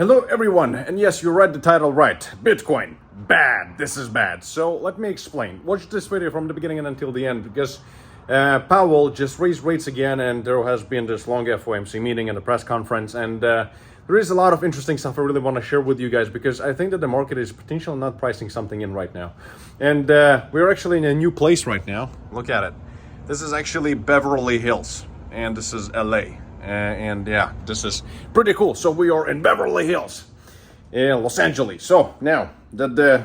Hello everyone, and yes, you read the title right. Bitcoin, bad, this is bad. So let me explain. Watch this video from the beginning and until the end, because Powell just raised rates again, and there has been this long FOMC meeting and a press conference, and there is a lot of interesting stuff I really want to share with you guys, because I think that the market is potentially not pricing something in right now. And we're actually in a new place right now. Look at it. This is actually Beverly Hills, and this is LA. And yeah, this is pretty cool. So we are in Beverly Hills, Los Angeles. So now that the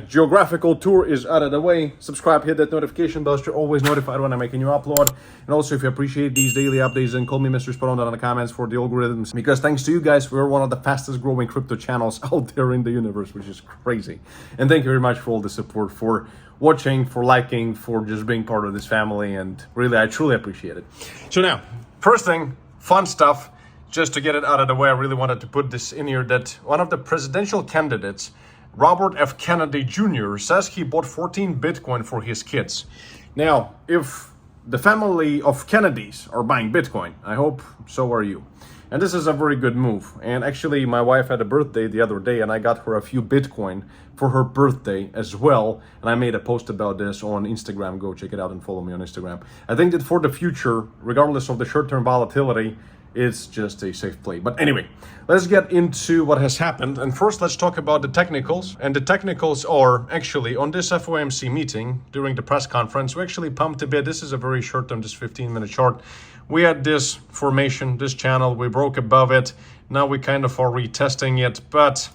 geographical tour is out of the way, subscribe, hit that notification bell so you're always notified when I make a new upload. And also, if you appreciate these daily updates, then call me Mr. Spot on that in the comments for the algorithms, because thanks to you guys, we're one of the fastest growing crypto channels out there in the universe, which is crazy. And thank you very much for all the support, for watching, for liking, for just being part of this family, and really, I truly appreciate it. So now, first thing, fun stuff, just to get it out of the way, I really wanted to put this in here, that one of the presidential candidates, Robert F. Kennedy Jr., says he bought 14 Bitcoin for his kids. Now, if the family of Kennedys are buying Bitcoin, I hope so are you. And this is a very good move. And actually, my wife had a birthday the other day, and I got her a few Bitcoin for her birthday as well. And I made a post about this on Instagram. Go check it out and follow me on Instagram. I think that for the future, regardless of the short-term volatility, it's just a safe play. But anyway, let's get into what has happened. And first, let's talk about the technicals. And the technicals are actually on this FOMC meeting during the press conference, we actually pumped a bit. This is a very short-term, just 15-minute chart. We had this formation, this channel, we broke above it. Now we kind of are retesting it, but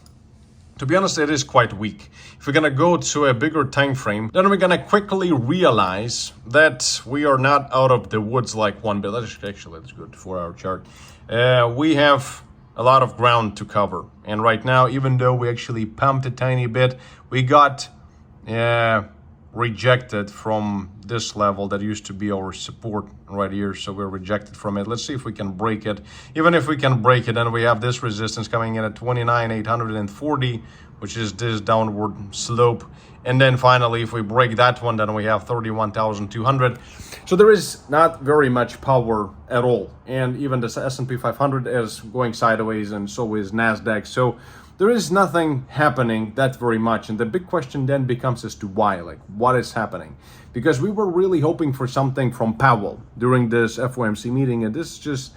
to be honest, it is quite weak. If we're gonna go to a bigger time frame, then we're gonna quickly realize that we are not out of the woods like one bit. Let's go to 4-hour chart. We have a lot of ground to cover. And right now, even though we actually pumped a tiny bit, we got rejected from this level that used to be our support right here. So we're rejected from it. Let's see if we can break it. Even if we can break it, then we have this resistance coming in at 29,840, which is this downward slope. And then finally, if we break that one, then we have 31,200. So there is not very much power at all. And even the S&P 500 is going sideways, and so is NASDAQ. So there is nothing happening that very much. And the big question then becomes as to why, like what is happening? Because we were really hoping for something from Powell during this FOMC meeting, and this just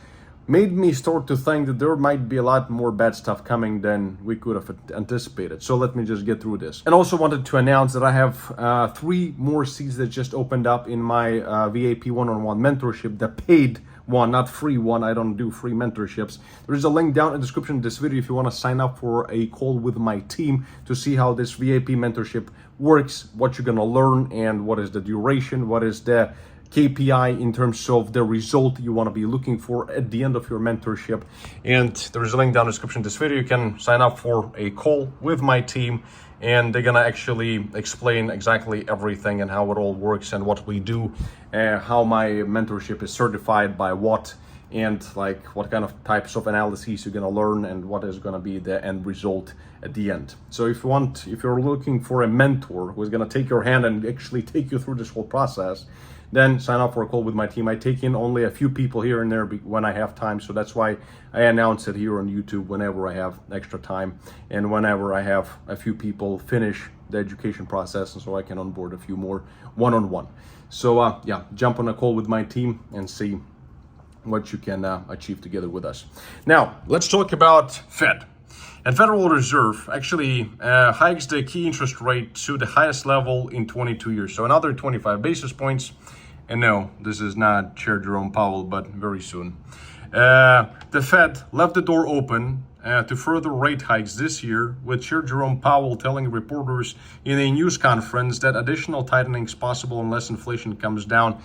made me start to think that there might be a lot more bad stuff coming than we could have anticipated. So let me just get through this. And also wanted to announce that I have 3 more seats that just opened up in my VIP one-on-one mentorship, the paid one, not free one. I don't do free mentorships. There is a link down in the description of this video if you want to sign up for a call with my team to see how this VIP mentorship works, what you're going to learn, and what is the duration, what is the KPI in terms of the result you want to be looking for at the end of your mentorship. And there is a link down in the description of this video. You can sign up for a call with my team, and they're gonna actually explain exactly everything and how it all works and what we do, how my mentorship is certified by what, and like what kind of types of analyses you're gonna learn and what is gonna be the end result at the end. So if you're looking for a mentor who's gonna take your hand and actually take you through this whole process, then sign up for a call with my team. I take in only a few people here and there when I have time. So that's why I announce it here on YouTube whenever I have extra time and whenever I have a few people finish the education process, and so I can onboard a few more one-on-one. So yeah, jump on a call with my team and see what you can achieve together with us. Now, let's talk about Fed. And Federal Reserve actually hikes the key interest rate to the highest level in 22 years. So another 25 basis points. And no, this is not Chair Jerome Powell, but very soon. The Fed left the door open to further rate hikes this year, with Chair Jerome Powell telling reporters in a news conference that additional tightening is possible unless inflation comes down,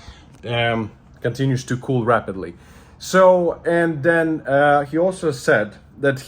continues to cool rapidly. So, and then he also said that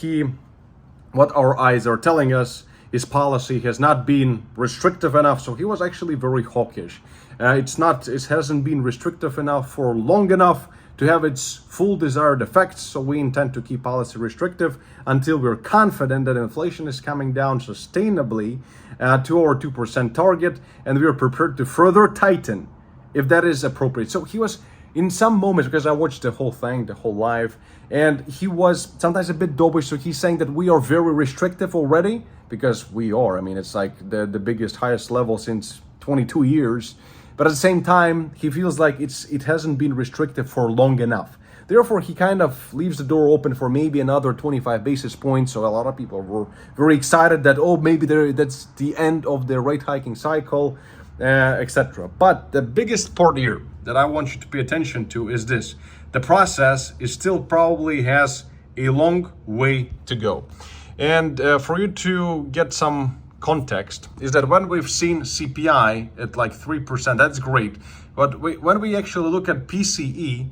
what our eyes are telling us, his policy has not been restrictive enough. So he was actually very hawkish. It hasn't been restrictive enough for long enough to have its full desired effects. So we intend to keep policy restrictive until we're confident that inflation is coming down sustainably to our 2% target, and we are prepared to further tighten if that is appropriate. So he was in some moments, because I watched the whole thing, the whole live, and he was sometimes a bit dovish. So he's saying that we are very restrictive already, because we are. I mean, it's like the biggest, highest level since 22 years. But at the same time, he feels like it hasn't been restrictive for long enough. Therefore, he kind of leaves the door open for maybe another 25 basis points. So a lot of people were very excited that, oh, maybe that's the end of the rate hiking cycle, etc. But the biggest part here that I want you to pay attention to is this. The process is still probably has a long way to go. And for you to get some context, is that when we've seen CPI at like 3%, that's great. But when we actually look at PCE,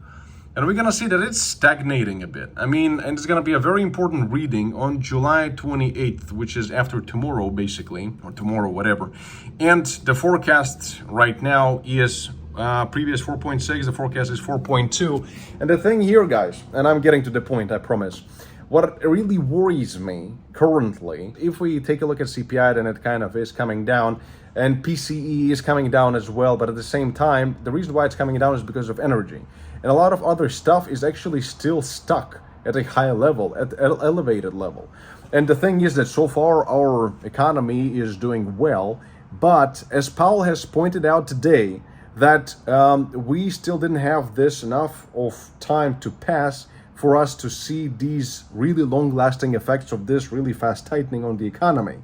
and we're gonna see that it's stagnating a bit. I mean, and it's gonna be a very important reading on July 28th, which is after tomorrow, basically, or tomorrow, whatever. And the forecast right now is previous 4.6, the forecast is 4.2. And the thing here, guys, and I'm getting to the point, I promise. What really worries me currently, if we take a look at CPI, then it kind of is coming down, and PCE is coming down as well. But at the same time, the reason why it's coming down is because of energy. And a lot of other stuff is actually still stuck at a high level, at an elevated level. And the thing is that so far our economy is doing well, but as Powell has pointed out today, that we still didn't have this enough of time to pass for us to see these really long-lasting effects of this really fast tightening on the economy.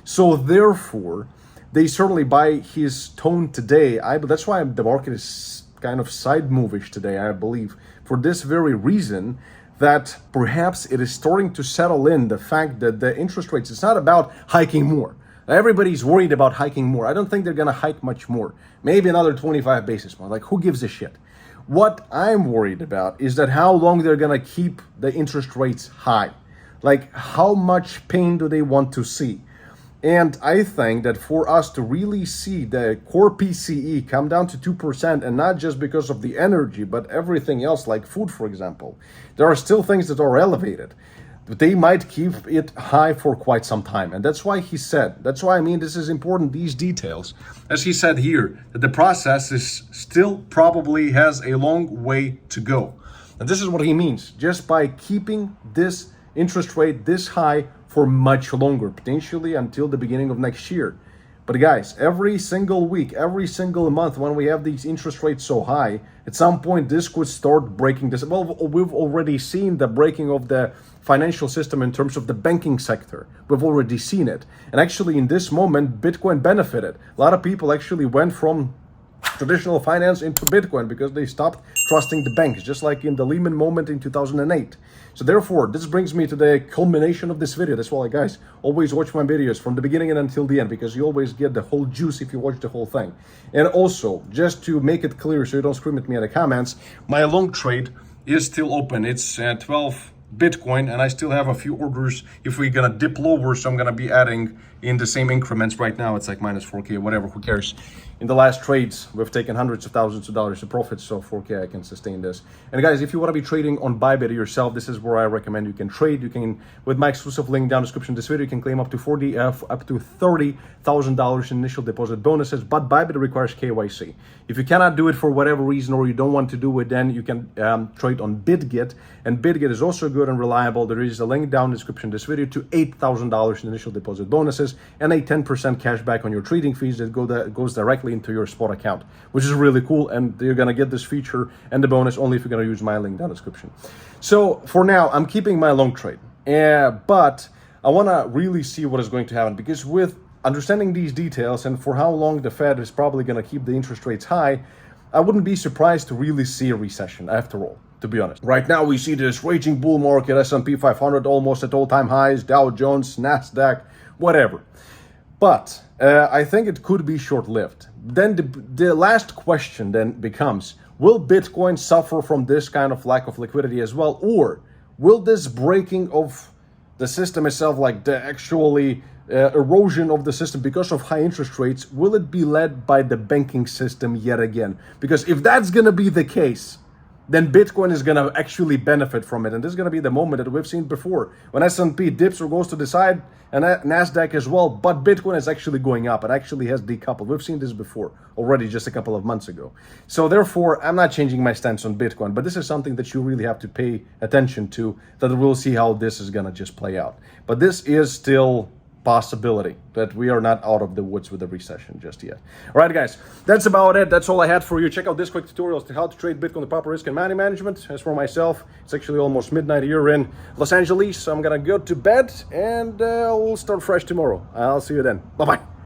So therefore, they certainly, by his tone today, that's why the market is kind of side move-ish today, I believe, for this very reason, that perhaps it is starting to settle in the fact that the interest rates, it's not about hiking more. Everybody's worried about hiking more. I don't think they're going to hike much more. Maybe another 25 basis points. Like, who gives a shit? What I'm worried about is that how long they're going to keep the interest rates high. Like, how much pain do they want to see? And I think that for us to really see the core PCE come down to 2%, and not just because of the energy, but everything else, like food, for example, there are still things that are elevated. But they might keep it high for quite some time. And that's why he said, that's why I mean this is important, these details. As he said here, that the process is still probably has a long way to go. And this is what he means, just by keeping this interest rate this high for much longer, potentially until the beginning of next year. But guys, every single week, every single month, when we have these interest rates so high, at some point this could start breaking this. Well, we've already seen the breaking of the financial system in terms of the banking sector. We've already seen it. And actually in this moment, Bitcoin benefited. A lot of people actually went from traditional finance into Bitcoin because they stopped trusting the banks, just like in the Lehman moment in 2008. So therefore, this brings me to the culmination of this video. That's why, guys, always watch my videos from the beginning and until the end, because you always get the whole juice if you watch the whole thing. And also, just to make it clear so you don't scream at me in the comments, my long trade is still open. It's 12 Bitcoin, and I still have a few orders if we're gonna dip lower, so I'm gonna be adding in the same increments. Right now it's like minus 4K, whatever, who cares. In the last trades, we've taken hundreds of thousands of dollars of profits, so 4K I can sustain this. And guys, if you want to be trading on Bybit yourself, this is where I recommend you can trade. You can, with my exclusive link down in the description of this video, you can claim up to $30,000 in initial deposit bonuses, but Bybit requires KYC. If you cannot do it for whatever reason, or you don't want to do it, then you can trade on BitGet, and BitGet is also good and reliable. There is a link down in the description of this video to $8,000 in initial deposit bonuses and a 10% cash back on your trading fees that goes directly into your spot account, which is really cool. And you're gonna get this feature and the bonus only if you're gonna use my link down in the description. So for now, I'm keeping my long trade, but I wanna really see what is going to happen, because with understanding these details and for how long the Fed is probably gonna keep the interest rates high, I wouldn't be surprised to really see a recession after all, to be honest. Right now we see this raging bull market, S&P 500 almost at all-time highs, Dow Jones, NASDAQ, whatever. But I think it could be short-lived. Then the last question then becomes, will Bitcoin suffer from this kind of lack of liquidity as well? Or will this breaking of the system itself, like the actually erosion of the system because of high interest rates, will it be led by the banking system yet again? Because if that's going to be the case, then Bitcoin is going to actually benefit from it. And this is going to be the moment that we've seen before. When S&P dips or goes to the side, and NASDAQ as well, but Bitcoin is actually going up. It actually has decoupled. We've seen this before already just a couple of months ago. So therefore, I'm not changing my stance on Bitcoin, but this is something that you really have to pay attention to, that we'll see how this is going to just play out. But this is still possibility that we are not out of the woods with the recession just yet. All right, guys, that's about it. That's all I had for you. Check out this quick tutorial as to how to trade Bitcoin with proper risk and money management. As for myself, it's actually almost midnight here in Los Angeles, so I'm gonna go to bed and we'll start fresh tomorrow. I'll see you then. Bye-bye.